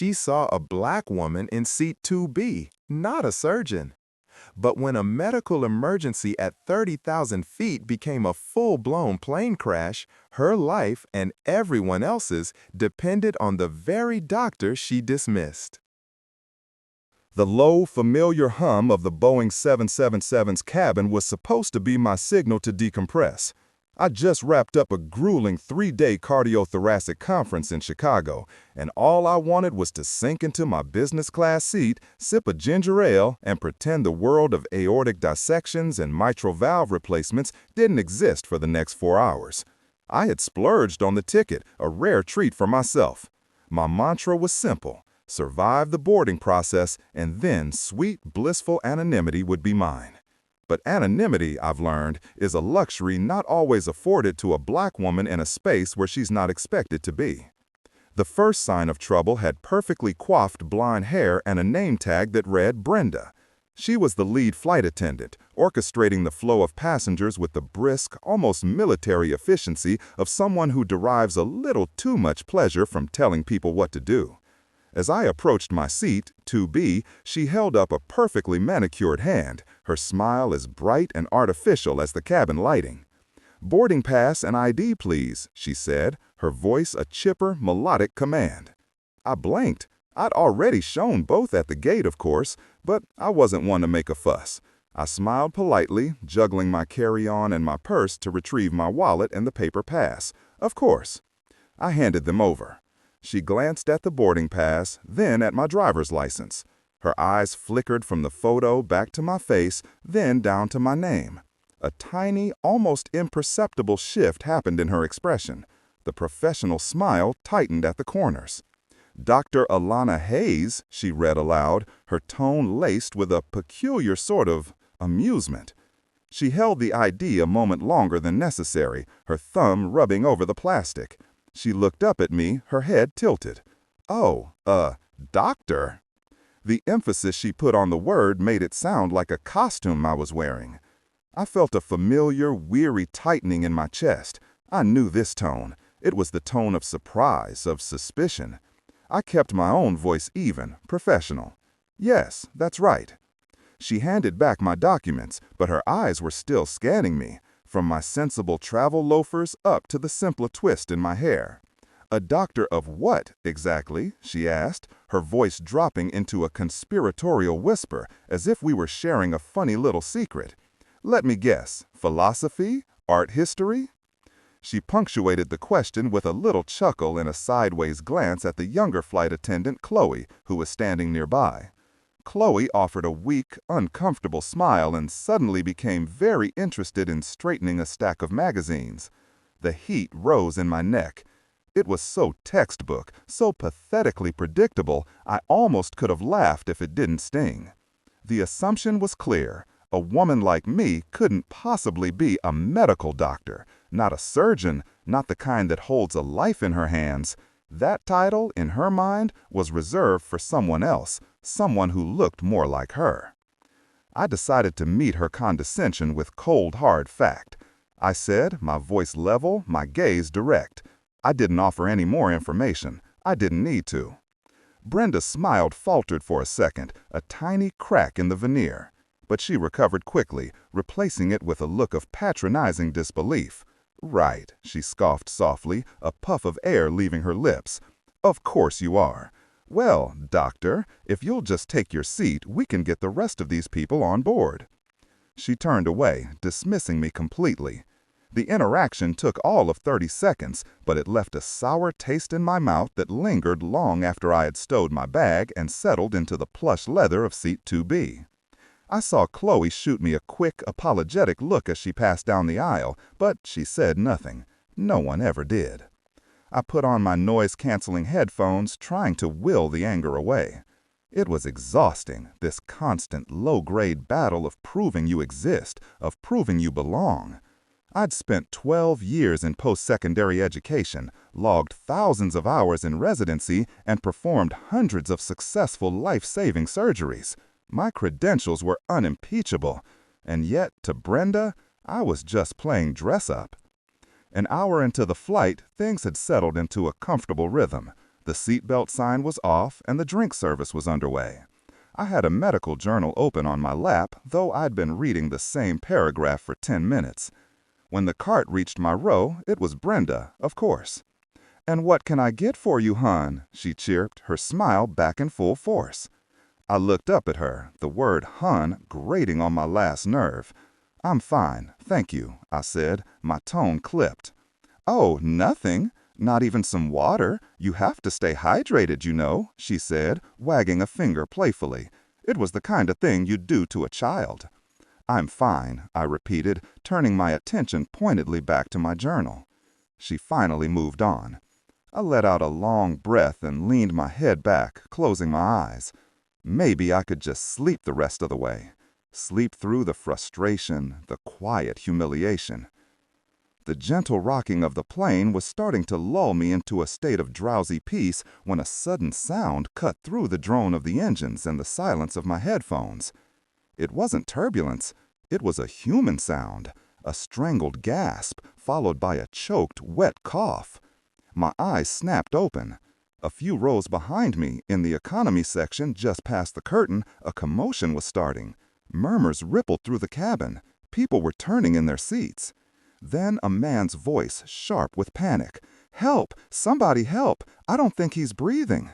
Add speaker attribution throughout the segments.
Speaker 1: She saw a black woman in seat 2B, not a surgeon. But when a medical emergency at 30,000 feet became a full-blown plane crash, her life and everyone else's depended on the very doctor she dismissed.
Speaker 2: The low, familiar hum of the Boeing 777's cabin was supposed to be my signal to decompress. I just wrapped up a grueling 3-day cardiothoracic conference in Chicago, and all I wanted was to sink into my business class seat, sip a ginger ale, and pretend the world of aortic dissections and mitral valve replacements didn't exist for the next 4 hours. I had splurged on the ticket, a rare treat for myself. My mantra was simple: survive the boarding process, and then sweet, blissful anonymity would be mine. But anonymity, I've learned, is a luxury not always afforded to a black woman in a space where she's not expected to be. The first sign of trouble had perfectly coiffed blonde hair and a name tag that read Brenda. She was the lead flight attendant, orchestrating the flow of passengers with the brisk, almost military efficiency of someone who derives a little too much pleasure from telling people what to do. As I approached my seat, 2B, she held up a perfectly manicured hand, her smile as bright and artificial as the cabin lighting. "Boarding pass and ID, please," she said, her voice a chipper, melodic command. I blinked. I'd already shown both at the gate, of course, but I wasn't one to make a fuss. I smiled politely, juggling my carry-on and my purse to retrieve my wallet and the paper pass. Of course. I handed them over. She glanced at the boarding pass, then at my driver's license. Her eyes flickered from the photo back to my face, then down to my name. A tiny, almost imperceptible shift happened in her expression. The professional smile tightened at the corners. "Dr. Alana Hayes," she read aloud, her tone laced with a peculiar sort of amusement. She held the ID a moment longer than necessary, her thumb rubbing over the plastic. She looked up at me, her head tilted. "Oh, doctor?" The emphasis she put on the word made it sound like a costume I was wearing. I felt a familiar, weary tightening in my chest. I knew this tone. It was the tone of surprise, of suspicion. I kept my own voice even, professional. "Yes, that's right." She handed back my documents, but her eyes were still scanning me, from my sensible travel loafers up to the simpler twist in my hair. "A doctor of what, exactly?" she asked, her voice dropping into a conspiratorial whisper, as if we were sharing a funny little secret. "Let me guess, philosophy? Art history?" She punctuated the question with a little chuckle and a sideways glance at the younger flight attendant, Chloe, who was standing nearby. Chloe offered a weak, uncomfortable smile and suddenly became very interested in straightening a stack of magazines. The heat rose in my neck. It was so textbook, so pathetically predictable, I almost could have laughed if it didn't sting. The assumption was clear. A woman like me couldn't possibly be a medical doctor, not a surgeon, not the kind that holds a life in her hands. That title, in her mind, was reserved for someone else, someone who looked more like her. I decided to meet her condescension with cold, hard fact. I said, my voice level, my gaze direct. I didn't offer any more information. I didn't need to. Brenda's smile faltered for a second, a tiny crack in the veneer. But she recovered quickly, replacing it with a look of patronizing disbelief. "Right," she scoffed softly, a puff of air leaving her lips. "Of course you are. Well, doctor, if you'll just take your seat, we can get the rest of these people on board." She turned away, dismissing me completely. The interaction took all of 30 seconds, but it left a sour taste in my mouth that lingered long after I had stowed my bag and settled into the plush leather of seat 2B. I saw Chloe shoot me a quick, apologetic look as she passed down the aisle, but she said nothing. No one ever did. I put on my noise-canceling headphones, trying to will the anger away. It was exhausting, this constant, low-grade battle of proving you exist, of proving you belong. I'd spent 12 years in post-secondary education, logged thousands of hours in residency, and performed hundreds of successful life-saving surgeries. My credentials were unimpeachable, and yet, to Brenda, I was just playing dress-up. An hour into the flight, things had settled into a comfortable rhythm. The The seatbelt sign was off and the drink service was underway. I had a medical journal open on my lap, though I'd been reading the same paragraph for 10 minutes. When the cart reached my row, it was Brenda, of course. "And what can I get for you, hon?" she chirped, her smile back in full force. I looked up at her, the word "hun" grating on my last nerve. "I'm fine, thank you," I said, my tone clipped. "Oh, nothing? Not even some water? You have to stay hydrated, you know," she said, wagging a finger playfully. It was the kind of thing you'd do to a child. "I'm fine," I repeated, turning my attention pointedly back to my journal. She finally moved on. I let out a long breath and leaned my head back, closing my eyes. Maybe I could just sleep the rest of the way. Sleep through the frustration, the quiet humiliation. The gentle rocking of the plane was starting to lull me into a state of drowsy peace when a sudden sound cut through the drone of the engines and the silence of my headphones. It wasn't turbulence. It was a human sound, a strangled gasp followed by a choked, wet cough. My eyes snapped open. A few rows behind me, in the economy section just past the curtain, a commotion was starting. Murmurs rippled through the cabin. People were turning in their seats. Then a man's voice, sharp with panic. "Help! Somebody help! I don't think he's breathing."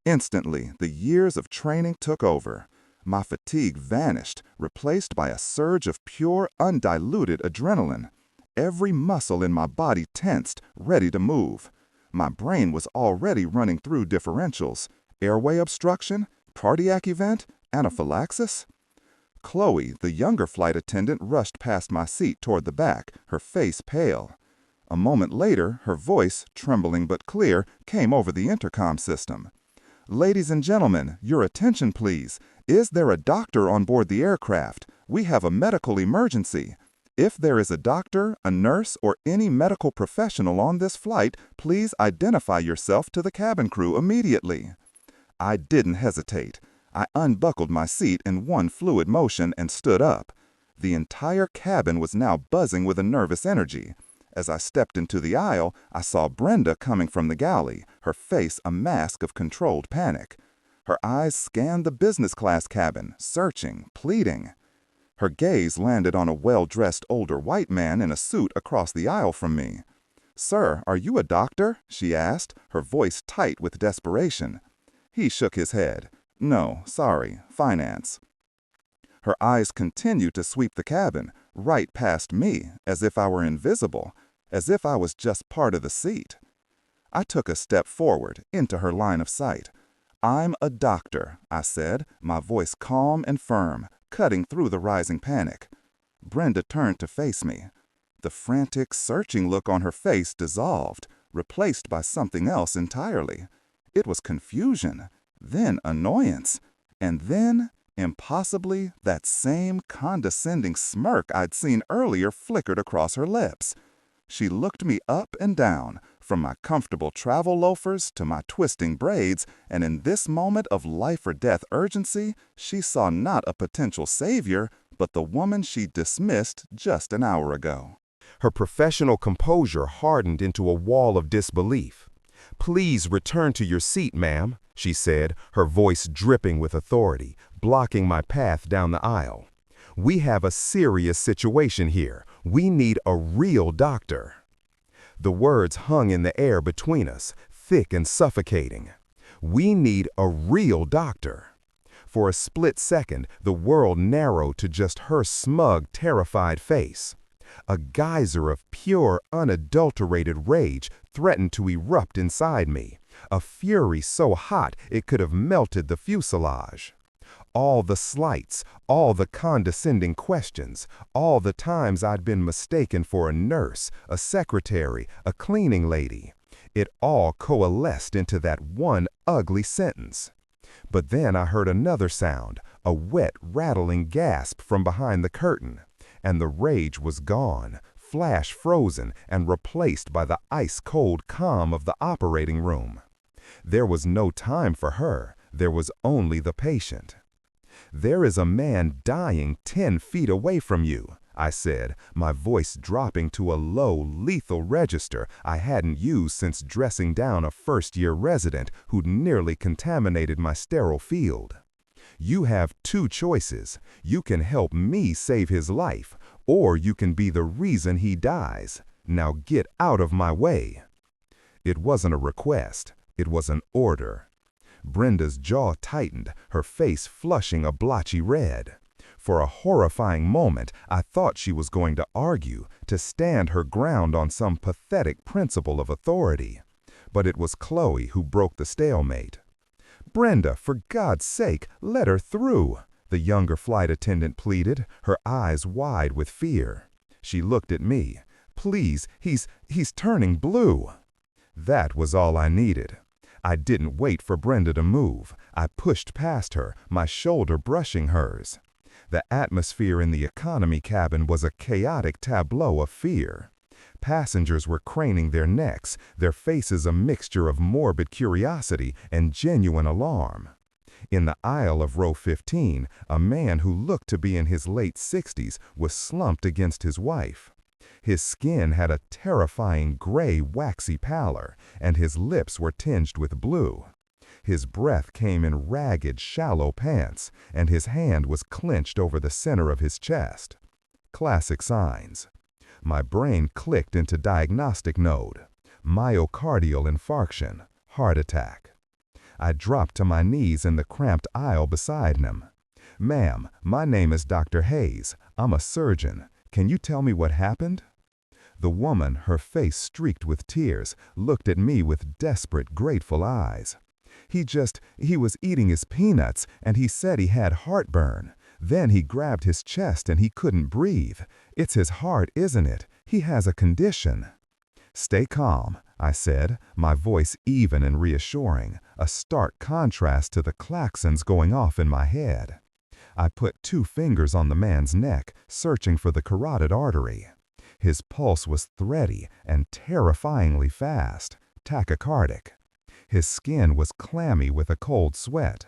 Speaker 2: Instantly, the years of training took over. My fatigue vanished, replaced by a surge of pure, undiluted adrenaline. Every muscle in my body tensed, ready to move. My brain was already running through differentials. Airway obstruction? Cardiac event? Anaphylaxis? Chloe, the younger flight attendant, rushed past my seat toward the back, her face pale. A moment later, her voice, trembling but clear, came over the intercom system. "Ladies and gentlemen, your attention please. Is there a doctor on board the aircraft? We have a medical emergency. If there is a doctor, a nurse, or any medical professional on this flight, please identify yourself to the cabin crew immediately." I didn't hesitate. I unbuckled my seat in one fluid motion and stood up. The entire cabin was now buzzing with a nervous energy. As I stepped into the aisle, I saw Brenda coming from the galley, her face a mask of controlled panic. Her eyes scanned the business class cabin, searching, pleading. Her gaze landed on a well-dressed older white man in a suit across the aisle from me. "Sir, are you a doctor?" she asked, her voice tight with desperation. He shook his head. "No, sorry, finance." Her eyes continued to sweep the cabin, right past me, as if I were invisible, as if I was just part of the seat. I took a step forward, into her line of sight. "I'm a doctor," I said, my voice calm and firm, cutting through the rising panic. Brenda turned to face me. The frantic, searching look on her face dissolved, replaced by something else entirely. It was confusion, then annoyance, and then, impossibly, that same condescending smirk I'd seen earlier flickered across her lips. She looked me up and down, from my comfortable travel loafers to my twisting braids, and in this moment of life-or-death urgency, she saw not a potential savior, but the woman she dismissed just an hour ago.
Speaker 1: Her professional composure hardened into a wall of disbelief. "Please return to your seat, ma'am," she said, her voice dripping with authority, blocking my path down the aisle. "We have a serious situation here. We need a real doctor." The words hung in the air between us, thick and suffocating. We need a real doctor. For a split second, the world narrowed to just her smug, terrified face. A geyser of pure, unadulterated rage threatened to erupt inside me, a fury so hot it could have melted the fuselage. All the slights, all the condescending questions, all the times I'd been mistaken for a nurse, a secretary, a cleaning lady, it all coalesced into that one ugly sentence. But then I heard another sound, a wet, rattling gasp from behind the curtain, and the rage was gone, flash frozen and replaced by the ice-cold calm of the operating room. There was no time for her, there was only the patient. "There is a man dying 10 feet away from you," I said, my voice dropping to a low, lethal register I hadn't used since dressing down a first-year resident who'd nearly contaminated my sterile field. You have two choices. You can help me save his life, or you can be the reason he dies. Now get out of my way. It wasn't a request. It was an order. Brenda's jaw tightened, her face flushing a blotchy red. For a horrifying moment, I thought she was going to argue, to stand her ground on some pathetic principle of authority. But it was Chloe who broke the stalemate. "Brenda, for God's sake, let her through," the younger flight attendant pleaded, her eyes wide with fear. She looked at me. "Please, he's turning blue." That was all I needed. I didn't wait for Brenda to move. I pushed past her, my shoulder brushing hers. The atmosphere in the economy cabin was a chaotic tableau of fear. Passengers were craning their necks, their faces a mixture of morbid curiosity and genuine alarm. In the aisle of row 15, a man who looked to be in his late 60s was slumped against his wife. His skin had a terrifying gray, waxy pallor, and his lips were tinged with blue. His breath came in ragged, shallow pants, and his hand was clenched over the center of his chest. Classic signs. My brain clicked into diagnostic node. Myocardial infarction, heart attack. I dropped to my knees in the cramped aisle beside him. "Ma'am, my name is Dr. Hayes. I'm a surgeon. Can you tell me what happened?" The woman, her face streaked with tears, looked at me with desperate, grateful eyes. He was eating his peanuts, and he said he had heartburn. Then he grabbed his chest and he couldn't breathe. It's his heart, isn't it? He has a condition." "Stay calm," I said, my voice even and reassuring, a stark contrast to the klaxons going off in my head. I put 2 fingers on the man's neck, searching for the carotid artery. His pulse was thready and terrifyingly fast, tachycardic. His skin was clammy with a cold sweat.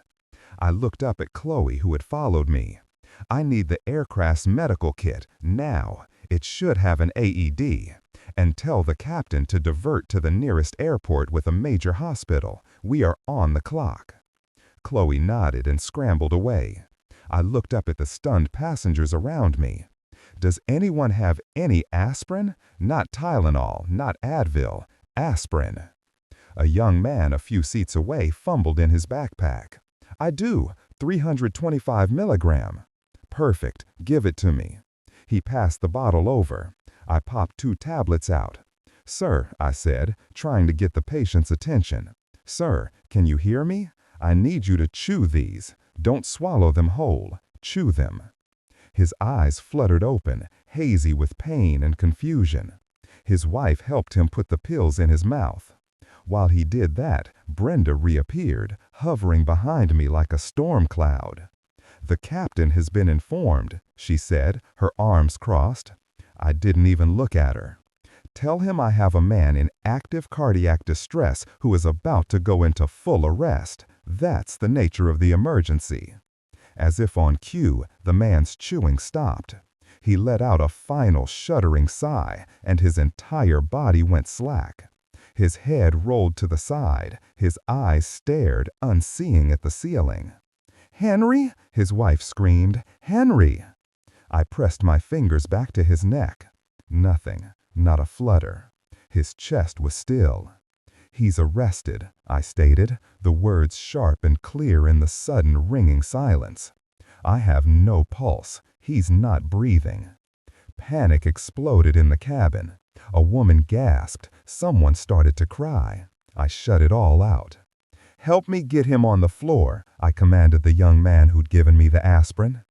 Speaker 1: I looked up at Chloe, who had followed me. "I need the aircraft's medical kit, now. It should have an AED. And tell the captain to divert to the nearest airport with a major hospital. We are on the clock." Chloe nodded and scrambled away. I looked up at the stunned passengers around me. "Does anyone have any aspirin? Not Tylenol, not Advil. Aspirin." A young man a few seats away fumbled in his backpack. "I do, 325 milligram." "Perfect, give it to me." He passed the bottle over. I popped 2 tablets out. "Sir," I said, trying to get the patient's attention. "Sir, can you hear me? I need you to chew these. Don't swallow them whole. Chew them." His eyes fluttered open, hazy with pain and confusion. His wife helped him put the pills in his mouth. While he did that, Brenda reappeared, hovering behind me like a storm cloud. "The captain has been informed," she said, her arms crossed. I didn't even look at her. "Tell him I have a man in active cardiac distress who is about to go into full arrest. That's the nature of the emergency." As if on cue, the man's chewing stopped. He let out a final shuddering sigh, and his entire body went slack. His head rolled to the side, his eyes stared, unseeing at the ceiling. "Henry?" his wife screamed. "Henry!" I pressed my fingers back to his neck. Nothing, not a flutter. His chest was still. "He's arrested," I stated, the words sharp and clear in the sudden ringing silence. "I have no pulse. He's not breathing." Panic exploded in the cabin. A woman gasped. Someone started to cry. I shut it all out. "Help me get him on the floor," I commanded the young man who'd given me the aspirin.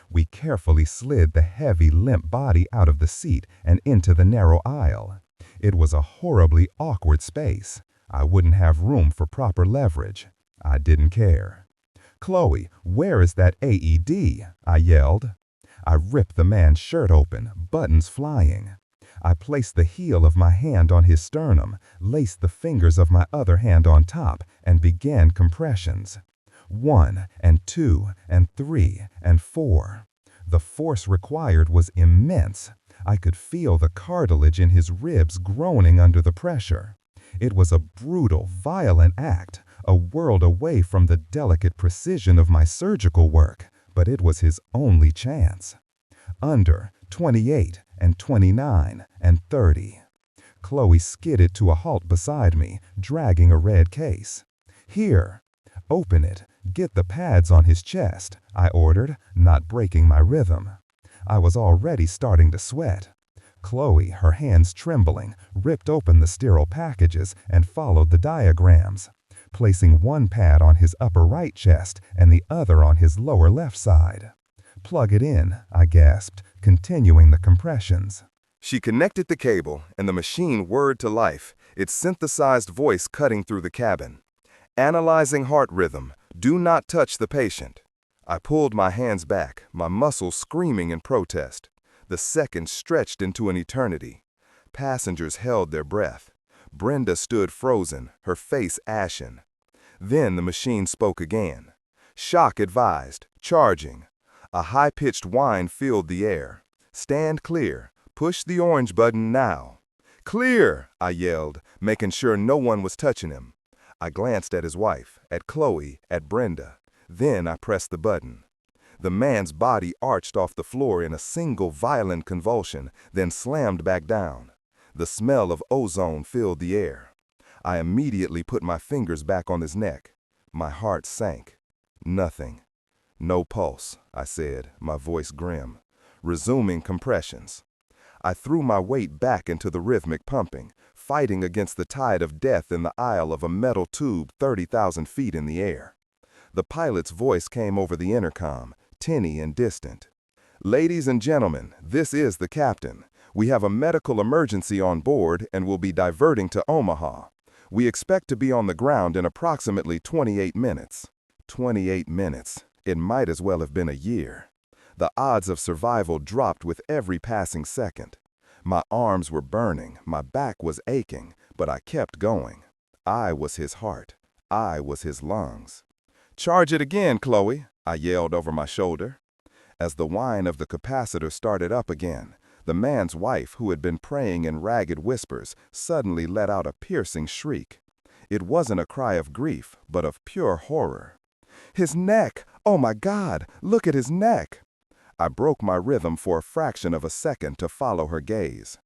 Speaker 1: We carefully slid the heavy, limp body out of the seat and into the narrow aisle. It was a horribly awkward space. I wouldn't have room for proper leverage. I didn't care. "Chloe, where is that AED?" I yelled. I ripped the man's shirt open, buttons flying. I placed the heel of my hand on his sternum, laced the fingers of my other hand on top, and began compressions. 1 and 2 and 3 and 4.
Speaker 2: The force required was immense. I could feel the cartilage in his ribs groaning under the pressure. It was a brutal, violent act, a world away from the delicate precision of my surgical work, but it was his only chance. Under 28 and 29 and 30. Chloe skidded to a halt beside me, dragging a red case. "Here, open it. Get the pads on his chest," I ordered, not breaking my rhythm. I was already starting to sweat. Chloe, her hands trembling, ripped open the sterile packages and followed the diagrams, placing one pad on his upper right chest and the other on his lower left side. "Plug it in," I gasped, continuing the compressions.
Speaker 1: She connected the cable, and the machine whirred to life, its synthesized voice cutting through the cabin. "Analyzing heart rhythm. Do not touch the patient." I pulled my hands back, my muscles screaming in protest. The seconds stretched into an eternity. Passengers held their breath. Brenda stood frozen, her face ashen. Then the machine spoke again. "Shock advised. Charging." A high-pitched whine filled the air. "Stand clear. Push the orange button now." "Clear!" I yelled, making sure no one was touching him. I glanced at his wife, at Chloe, at Brenda. Then I pressed the button. The man's body arched off the floor in a single violent convulsion, then slammed back down. The smell of ozone filled the air. I immediately put my fingers back on his neck. My heart sank. Nothing. "No pulse," I said, my voice grim. Resuming compressions. I threw my weight back into the rhythmic pumping, fighting against the tide of death in the aisle of a metal tube 30,000 feet in the air. The pilot's voice came over the intercom, tinny and distant. "Ladies and gentlemen, this is the captain. We have a medical emergency on board and will be diverting to Omaha. We expect to be on the ground in approximately 28 minutes. 28 minutes. It might as well have been a year. The odds of survival dropped with every passing second. My arms were burning, my back was aching, but I kept going. I was his heart. I was his lungs. "Charge it again, Chloe," I yelled over my shoulder. As the whine of the capacitor started up again, the man's wife, who had been praying in ragged whispers, suddenly let out a piercing shriek. It wasn't a cry of grief, but of pure horror. "His neck! Oh my God, look at his neck!" I broke my rhythm for a fraction of a second to follow her gaze.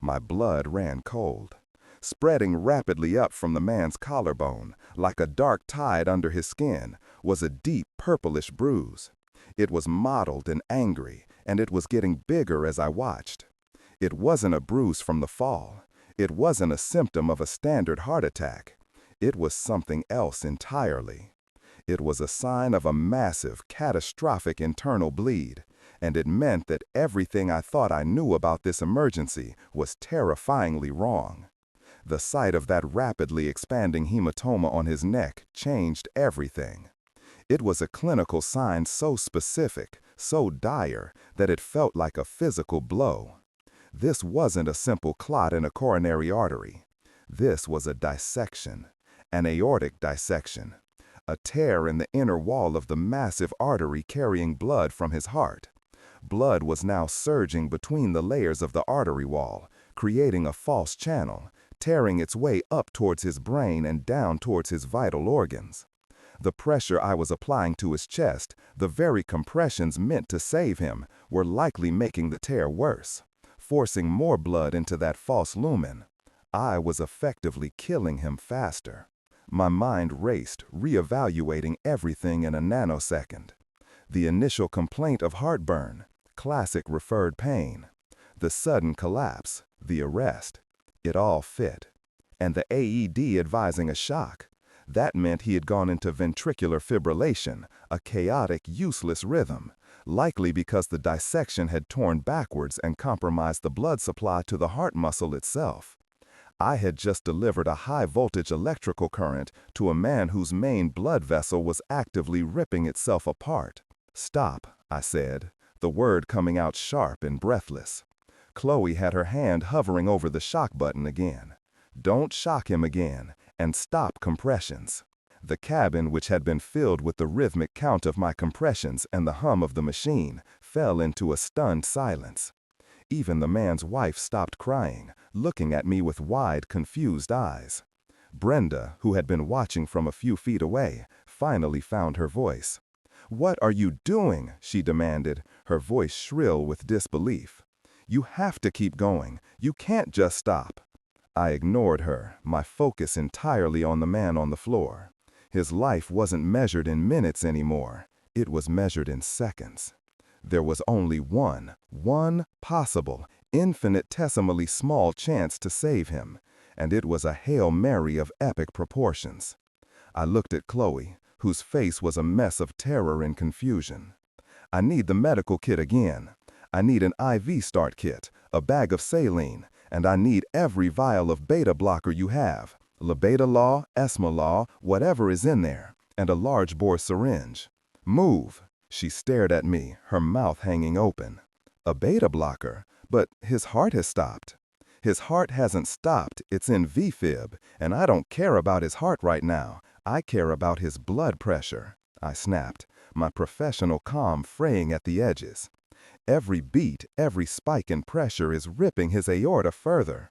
Speaker 1: My blood ran cold. Spreading rapidly up from the man's collarbone, like a dark tide under his skin, was a deep purplish bruise. It was mottled and angry, and it was getting bigger as I watched. It wasn't a bruise from the fall. It wasn't a symptom of a standard heart attack. It was something else entirely. It was a sign of a massive, catastrophic internal bleed, and it meant that everything I thought I knew about this emergency was terrifyingly wrong. The sight of that rapidly expanding hematoma on his neck changed everything. It was a clinical sign so specific, so dire, that it felt like a physical blow. This wasn't a simple clot in a coronary artery. This was a dissection, an aortic dissection, a tear in the inner wall of the massive artery carrying blood from his heart. Blood was now surging between the layers of the artery wall, creating a false channel, tearing its way up towards his brain and down towards his vital organs. The pressure I was applying to his chest, the very compressions meant to save him, were likely making the tear worse, forcing more blood into that false lumen. I was effectively killing him faster. My mind raced, reevaluating everything in a nanosecond. The initial complaint of heartburn, classic referred pain. The sudden collapse, the arrest. It all fit. And the AED advising a shock. That meant he had gone into ventricular fibrillation, a chaotic, useless rhythm, likely because the dissection had torn backwards and compromised the blood supply to the heart muscle itself. I had just delivered a high-voltage electrical current to a man whose main blood vessel was actively ripping itself apart. "Stop," I said, the word coming out sharp and breathless. Chloe had her hand hovering over the shock button again. "Don't shock him again, and stop compressions."
Speaker 2: The cabin, which had been filled with the rhythmic count of my compressions and the hum of the machine, fell into a stunned silence. Even the man's wife stopped crying, looking at me with wide, confused eyes. Brenda, who had been watching from a few feet away, finally found her voice. "What are you doing?" she demanded, her voice shrill with disbelief. "You have to keep going. You can't just stop." I ignored her, my focus entirely on the man on the floor. His life wasn't measured in minutes anymore. It was measured in seconds. There was only one possible, infinitesimally small chance to save him, and it was a Hail Mary of epic proportions. I looked at Chloe, whose face was a mess of terror and confusion. "I need the medical kit again. I need an IV start kit, a bag of saline, and I need every vial of beta blocker you have, labetalol, esmolol, whatever is in there, and a large bore syringe. Move." She stared at me, her mouth hanging open. "A beta blocker? But his heart has stopped." "His heart hasn't stopped, it's in VFib, and I don't care about his heart right now. I care about his blood pressure," I snapped, my professional calm fraying at the edges. "Every beat, every spike in pressure is ripping his aorta further.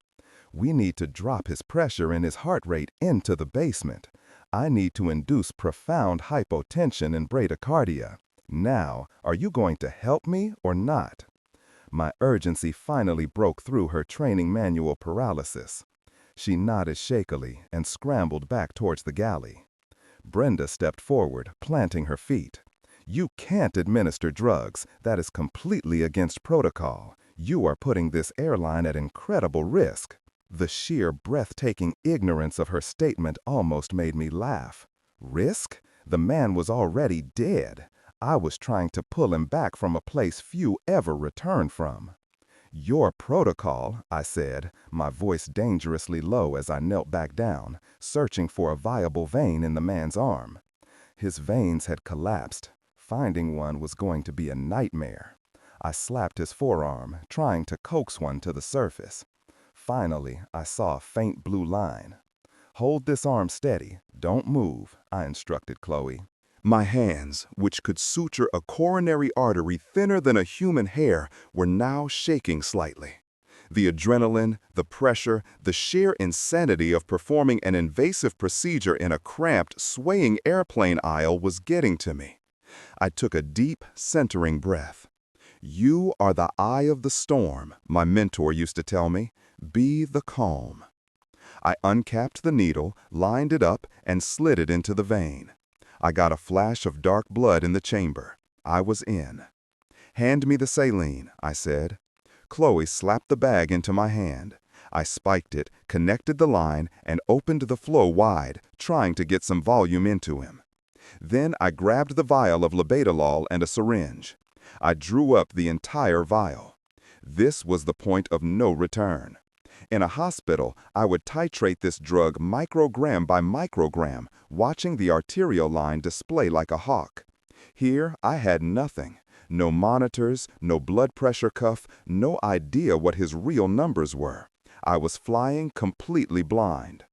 Speaker 2: We need to drop his pressure and his heart rate into the basement. I need to induce profound hypotension and bradycardia. Now, are you going to help me or not?" My urgency finally broke through her training manual paralysis. She nodded shakily and scrambled back towards the galley. Brenda stepped forward, planting her feet. "You can't administer drugs. That is completely against protocol. You are putting this airline at incredible risk." The sheer, breathtaking ignorance of her statement almost made me laugh. Risk? The man was already dead. I was trying to pull him back from a place few ever return from. "Your protocol," I said, my voice dangerously low as I knelt back down, searching for a viable vein in the man's arm. His veins had collapsed. Finding one was going to be a nightmare. I slapped his forearm, trying to coax one to the surface. Finally, I saw a faint blue line. "Hold this arm steady. Don't move," I instructed Chloe. My hands, which could suture a coronary artery thinner than a human hair, were now shaking slightly. The adrenaline, the pressure, the sheer insanity of performing an invasive procedure in a cramped, swaying airplane aisle was getting to me. I took a deep, centering breath. "You are the eye of the storm," my mentor used to tell me. "Be the calm." I uncapped the needle, lined it up, and slid it into the vein. I got a flash of dark blood in the chamber. I was in. "Hand me the saline," I said. Chloe slapped the bag into my hand. I spiked it, connected the line, and opened the flow wide, trying to get some volume into him. Then I grabbed the vial of labetalol and a syringe. I drew up the entire vial. This was the point of no return. In a hospital, I would titrate this drug microgram by microgram, watching the arterial line display like a hawk. Here, I had nothing. No monitors, no blood pressure cuff, no idea what his real numbers were. I was flying completely blind.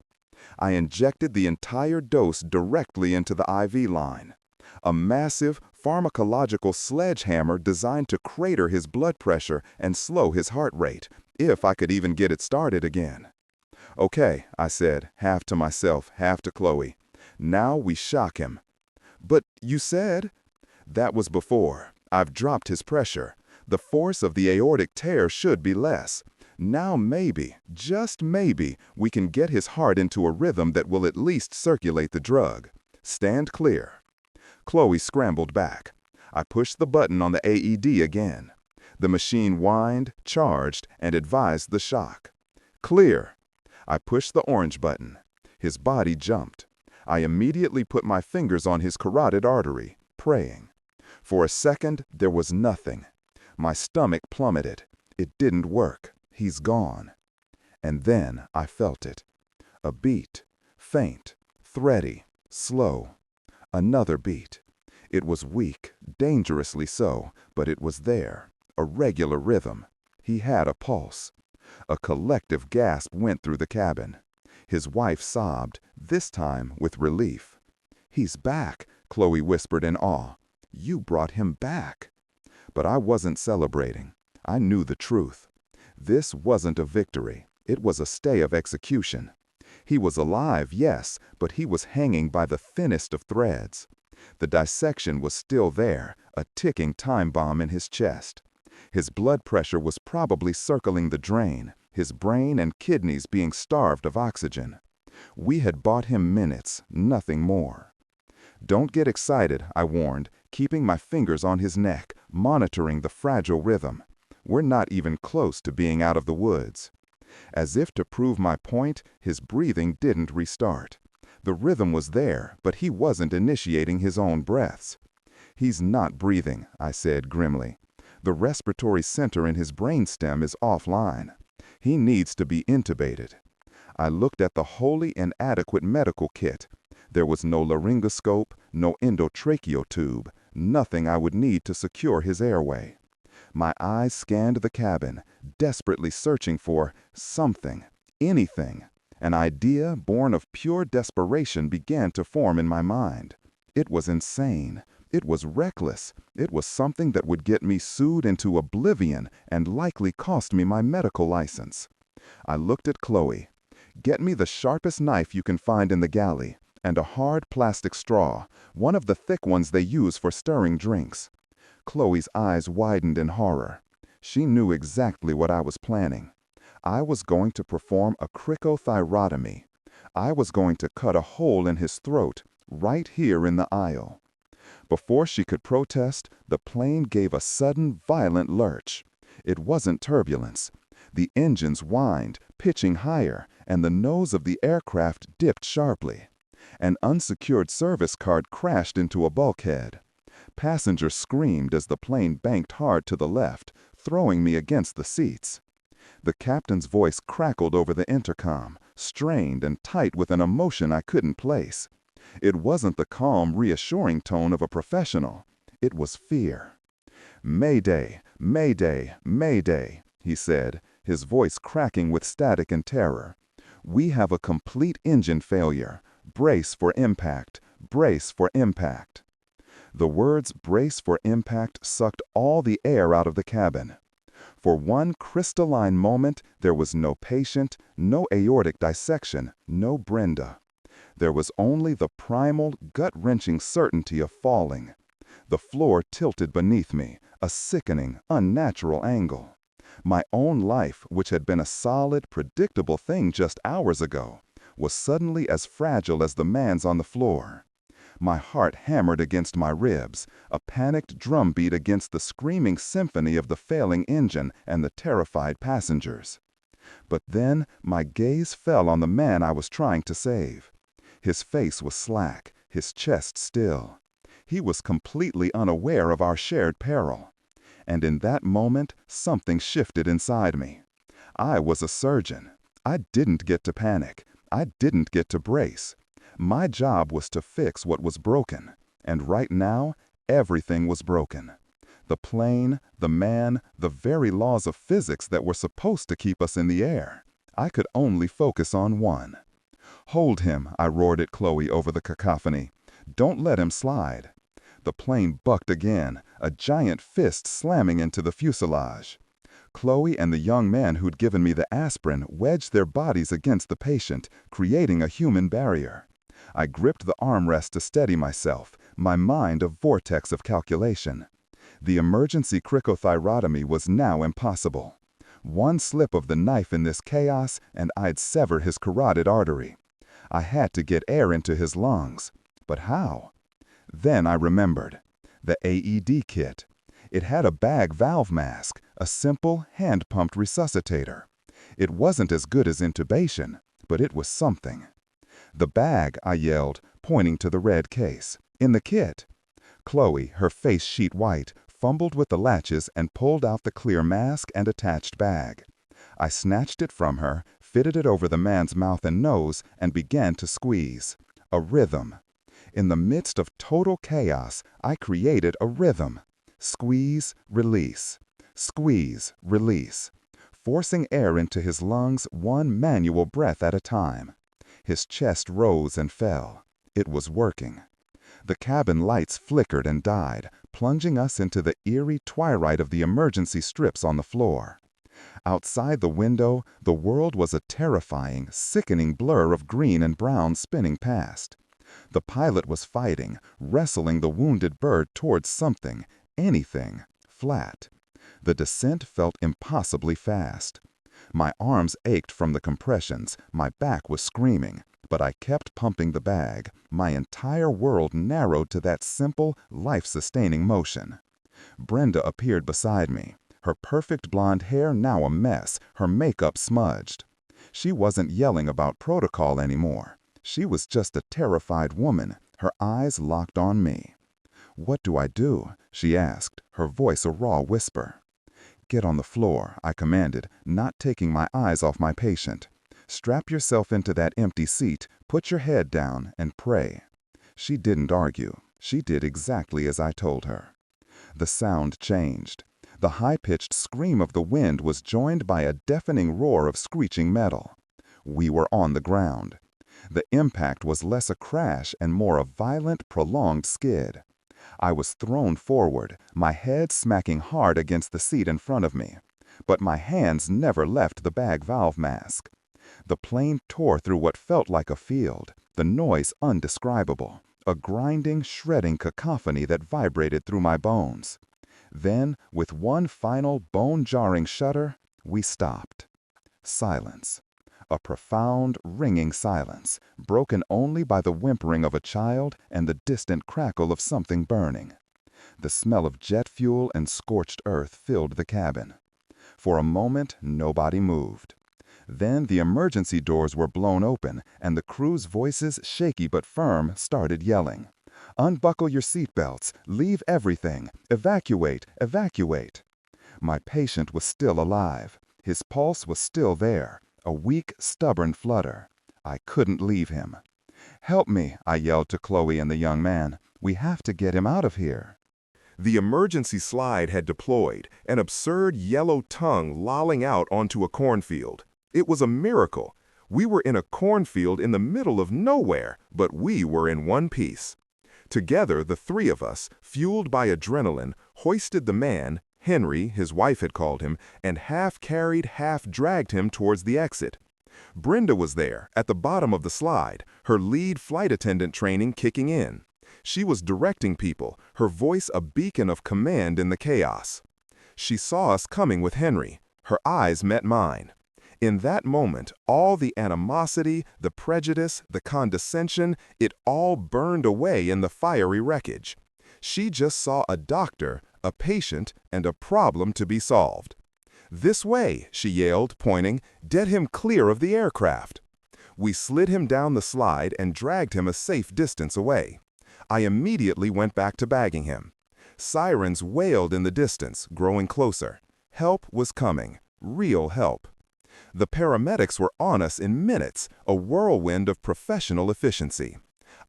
Speaker 2: I injected the entire dose directly into the IV line. A massive, pharmacological sledgehammer designed to crater his blood pressure and slow his heart rate, if I could even get it started again. "Okay," I said, half to myself, half to Chloe. "Now we shock him." "But you said—" "That was before. I've dropped his pressure. The force of the aortic tear should be less. Now maybe, just maybe, we can get his heart into a rhythm that will at least circulate the drug. Stand clear." Chloe scrambled back. I pushed the button on the AED again. The machine whined, charged, and advised the shock. "Clear." I pushed the orange button. His body jumped. I immediately put my fingers on his carotid artery, praying. For a second, there was nothing. My stomach plummeted. It didn't work. He's gone. And then I felt it. A beat. Faint, thready, slow. Another beat. It was weak, dangerously so, but it was there. A regular rhythm. He had a pulse. A collective gasp went through the cabin. His wife sobbed, this time with relief. "He's back," Chloe whispered in awe. "You brought him back." But I wasn't celebrating. I knew the truth. This wasn't a victory. It was a stay of execution. He was alive, yes, but he was hanging by the thinnest of threads. The dissection was still there, a ticking time bomb in his chest. His blood pressure was probably circling the drain, his brain and kidneys being starved of oxygen. We had bought him minutes, nothing more. "Don't get excited," I warned, keeping my fingers on his neck, monitoring the fragile rhythm. "We're not even close to being out of the woods." As if to prove my point, his breathing didn't restart. The rhythm was there, but he wasn't initiating his own breaths. "He's not breathing," I said grimly. "The respiratory center in his brainstem is offline. He needs to be intubated." I looked at the wholly inadequate medical kit. There was no laryngoscope, no endotracheal tube, nothing I would need to secure his airway. My eyes scanned the cabin, desperately searching for something, anything. An idea born of pure desperation began to form in my mind. It was insane. It was reckless. It was something that would get me sued into oblivion and likely cost me my medical license. I looked at Chloe. "Get me the sharpest knife you can find in the galley, and a hard plastic straw, one of the thick ones they use for stirring drinks." Chloe's eyes widened in horror. She knew exactly what I was planning. I was going to perform a cricothyrotomy. I was going to cut a hole in his throat, right here in the aisle. Before she could protest, the plane gave a sudden, violent lurch. It wasn't turbulence. The engines whined, pitching higher, and the nose of the aircraft dipped sharply. An unsecured service card crashed into a bulkhead. Passengers screamed as the plane banked hard to the left, throwing me against the seats. The captain's voice crackled over the intercom, strained and tight with an emotion I couldn't place. It wasn't the calm, reassuring tone of a professional. It was fear. "Mayday, mayday, mayday," he said, his voice cracking with static and terror. "We have a complete engine failure. Brace for impact. Brace for impact." The words "brace for impact" sucked all the air out of the cabin. For one crystalline moment, there was no patient, no aortic dissection, no Brenda. There was only the primal, gut-wrenching certainty of falling. The floor tilted beneath me, a sickening, unnatural angle. My own life, which had been a solid, predictable thing just hours ago, was suddenly as fragile as the man's on the floor. My heart hammered against my ribs, a panicked drumbeat against the screaming symphony of the failing engine and the terrified passengers. But then my gaze fell on the man I was trying to save. His face was slack, his chest still. He was completely unaware of our shared peril. And in that moment, something shifted inside me. I was a surgeon. I didn't get to panic. I didn't get to brace. My job was to fix what was broken, and right now, everything was broken. The plane, the man, the very laws of physics that were supposed to keep us in the air. I could only focus on one. "Hold him," I roared at Chloe over the cacophony. "Don't let him slide." The plane bucked again, a giant fist slamming into the fuselage. Chloe and the young man who'd given me the aspirin wedged their bodies against the patient, creating a human barrier. I gripped the armrest to steady myself, my mind a vortex of calculation. The emergency cricothyrotomy was now impossible. One slip of the knife in this chaos, and I'd sever his carotid artery. I had to get air into his lungs. But how? Then I remembered. The AED kit. It had a bag valve mask, a simple, hand-pumped resuscitator. It wasn't as good as intubation, but it was something. "The bag," I yelled, pointing to the red case. "In the kit." Chloe, her face sheet white, fumbled with the latches and pulled out the clear mask and attached bag. I snatched it from her, fitted it over the man's mouth and nose, and began to squeeze. A rhythm. In the midst of total chaos, I created a rhythm. Squeeze, release. Squeeze, release. Forcing air into his lungs one manual breath at a time. His chest rose and fell. It was working. The cabin lights flickered and died, plunging us into the eerie twilight of the emergency strips on the floor. Outside the window, the world was a terrifying, sickening blur of green and brown spinning past. The pilot was fighting, wrestling the wounded bird towards something, anything, flat. The descent felt impossibly fast. My arms ached from the compressions, my back was screaming, but I kept pumping the bag. My entire world narrowed to that simple, life-sustaining motion. Brenda appeared beside me, her perfect blonde hair now a mess, her makeup smudged. She wasn't yelling about protocol anymore. She was just a terrified woman, her eyes locked on me. "What do I do?" she asked, her voice a raw whisper. "Get on the floor," I commanded, not taking my eyes off my patient. "Strap yourself into that empty seat, put your head down, and pray." She didn't argue. She did exactly as I told her. The sound changed. The high-pitched scream of the wind was joined by a deafening roar of screeching metal. We were on the ground. The impact was less a crash and more a violent, prolonged skid. I was thrown forward, my head smacking hard against the seat in front of me. But my hands never left the bag valve mask. The plane tore through what felt like a field, the noise undescribable, a grinding, shredding cacophony that vibrated through my bones. Then, with one final bone-jarring shudder, we stopped. Silence. A profound, ringing silence, broken only by the whimpering of a child and the distant crackle of something burning. The smell of jet fuel and scorched earth filled the cabin. For a moment, nobody moved. Then the emergency doors were blown open, and the crew's voices, shaky but firm, started yelling. "Unbuckle your seatbelts! Leave everything! Evacuate! Evacuate!" My patient was still alive. His pulse was still there, a weak, stubborn flutter. I couldn't leave him. "Help me," I yelled to Chloe and the young man. "We have to get him out of here."
Speaker 1: The emergency slide had deployed, an absurd yellow tongue lolling out onto a cornfield. It was a miracle. We were in a cornfield in the middle of nowhere, but we were in one piece. Together, the three of us, fueled by adrenaline, hoisted the man, Henry, his wife had called him, and half-carried, half-dragged him towards the exit. Brenda was there, at the bottom of the slide, her lead flight attendant training kicking in. She was directing people, her voice a beacon of command in the chaos. She saw us coming with Henry. Her eyes met mine. In that moment, all the animosity, the prejudice, the condescension, it all burned away in the fiery wreckage. She just saw a doctor, a patient, and a problem to be solved. "This way," she yelled, pointing. "Get him clear of the aircraft." We slid him down the slide and dragged him a safe distance away. I immediately went back to bagging him. Sirens wailed in the distance, growing closer. Help was coming. Real help. The paramedics were on us in minutes, a whirlwind of professional efficiency.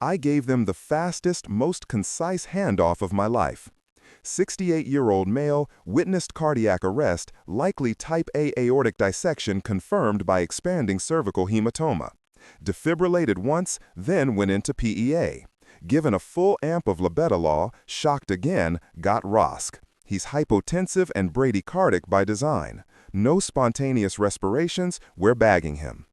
Speaker 1: I gave them the fastest, most concise handoff of my life. 68-year-old male, witnessed cardiac arrest, likely type A aortic dissection confirmed by expanding cervical hematoma. Defibrillated once, then went into PEA. Given a full amp of labetalol, shocked again, got ROSC. He's hypotensive and bradycardic by design. No spontaneous respirations, we're bagging him.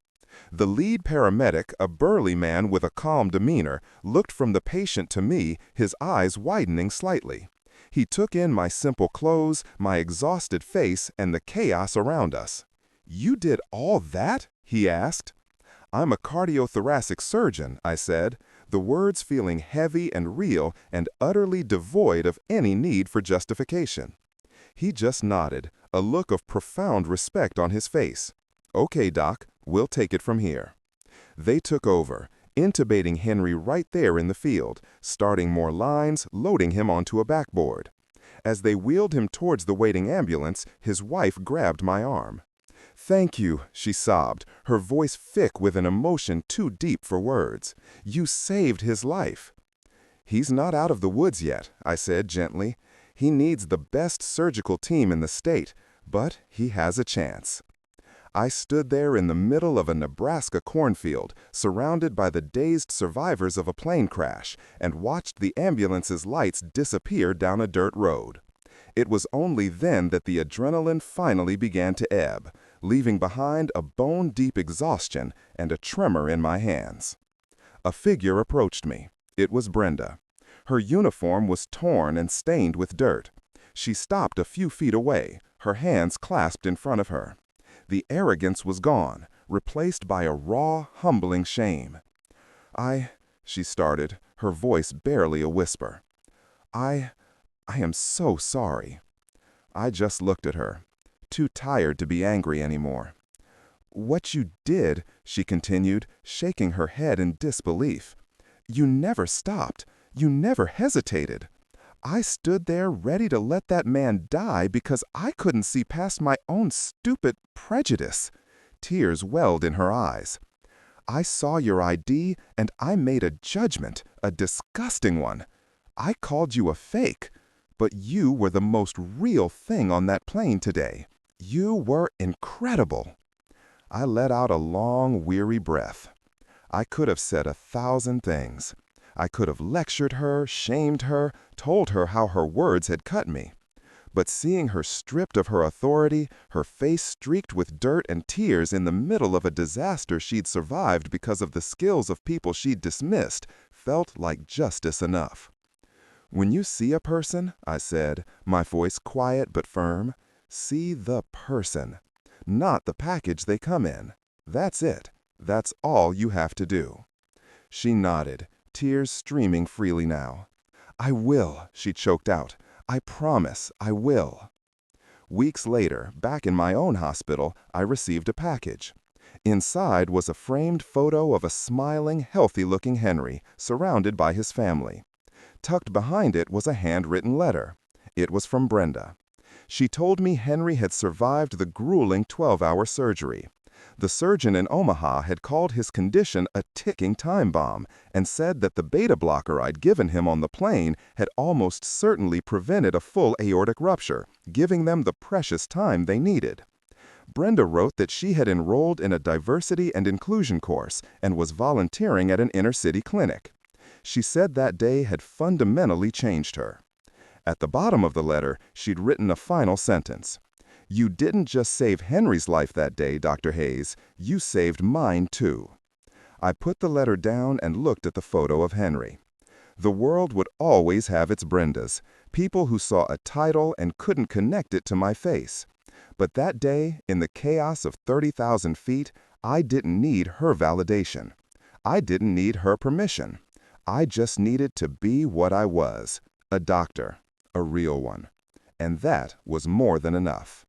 Speaker 1: The lead paramedic, a burly man with a calm demeanor, looked from the patient to me, his eyes widening slightly. He took in my simple clothes, my exhausted face, and the chaos around us. "You did all that?" he asked. "I'm a cardiothoracic surgeon," I said, the words feeling heavy and real and utterly devoid of any need for justification. He just nodded, a look of profound respect on his face. "Okay, Doc, we'll take it from here." They took over, intubating Henry right there in the field, starting more lines, loading him onto a backboard. As they wheeled him towards the waiting ambulance, his wife grabbed my arm. "Thank you," she sobbed, her voice thick with an emotion too deep for words. "You saved his life." "He's not out of the woods yet," I said gently. "He needs the best surgical team in the state, but he has a chance."
Speaker 2: I stood there in the middle of a Nebraska cornfield, surrounded by the dazed survivors of a plane crash, and watched the ambulance's lights disappear down a dirt road. It was only then that the adrenaline finally began to ebb, leaving behind a bone-deep exhaustion and a tremor in my hands. A figure approached me. It was Brenda. Her uniform was torn and stained with dirt. She stopped a few feet away, her hands clasped in front of her. The arrogance was gone, replaced by a raw, humbling shame. She started, her voice barely a whisper. I am so sorry. I just looked at her, too tired to be angry anymore. What you did, she continued, shaking her head in disbelief. You never stopped. You never hesitated. I stood there ready to let that man die because I couldn't see past my own stupid prejudice. Tears welled in her eyes. I saw your ID and I made a judgment, a disgusting one. I called you a fake, but you were the most real thing on that plane today. You were incredible. I let out a long, weary breath. I could have said 1,000 things. I could have lectured her, shamed her, told her how her words had cut me. But seeing her stripped of her authority, her face streaked with dirt and tears in the middle of a disaster she'd survived because of the skills of people she'd dismissed, felt like justice enough. When you see a person, I said, my voice quiet but firm, see the person, not the package they come in. That's it. That's all you have to do. She nodded, tears streaming freely now. I will, she choked out. I promise I will. Weeks later, back in my own hospital, I received a package. Inside was a framed photo of a smiling, healthy-looking Henry, surrounded by his family. Tucked behind it was a handwritten letter. It was from Brenda. She told me Henry had survived the grueling 12-hour surgery. The surgeon in Omaha had called his condition a ticking time bomb and said that the beta blocker I'd given him on the plane had almost certainly prevented a full aortic rupture, giving them the precious time they needed. Brenda wrote that she had enrolled in a diversity and inclusion course and was volunteering at an inner-city clinic. She said that day had fundamentally changed her. At the bottom of the letter, she'd written a final sentence. You didn't just save Henry's life that day, Dr. Hayes. You saved mine, too. I put the letter down and looked at the photo of Henry. The world would always have its Brendas, people who saw a title and couldn't connect it to my face. But that day, in the chaos of 30,000 feet, I didn't need her validation. I didn't need her permission. I just needed to be what I was, a doctor, a real one. And that was more than enough.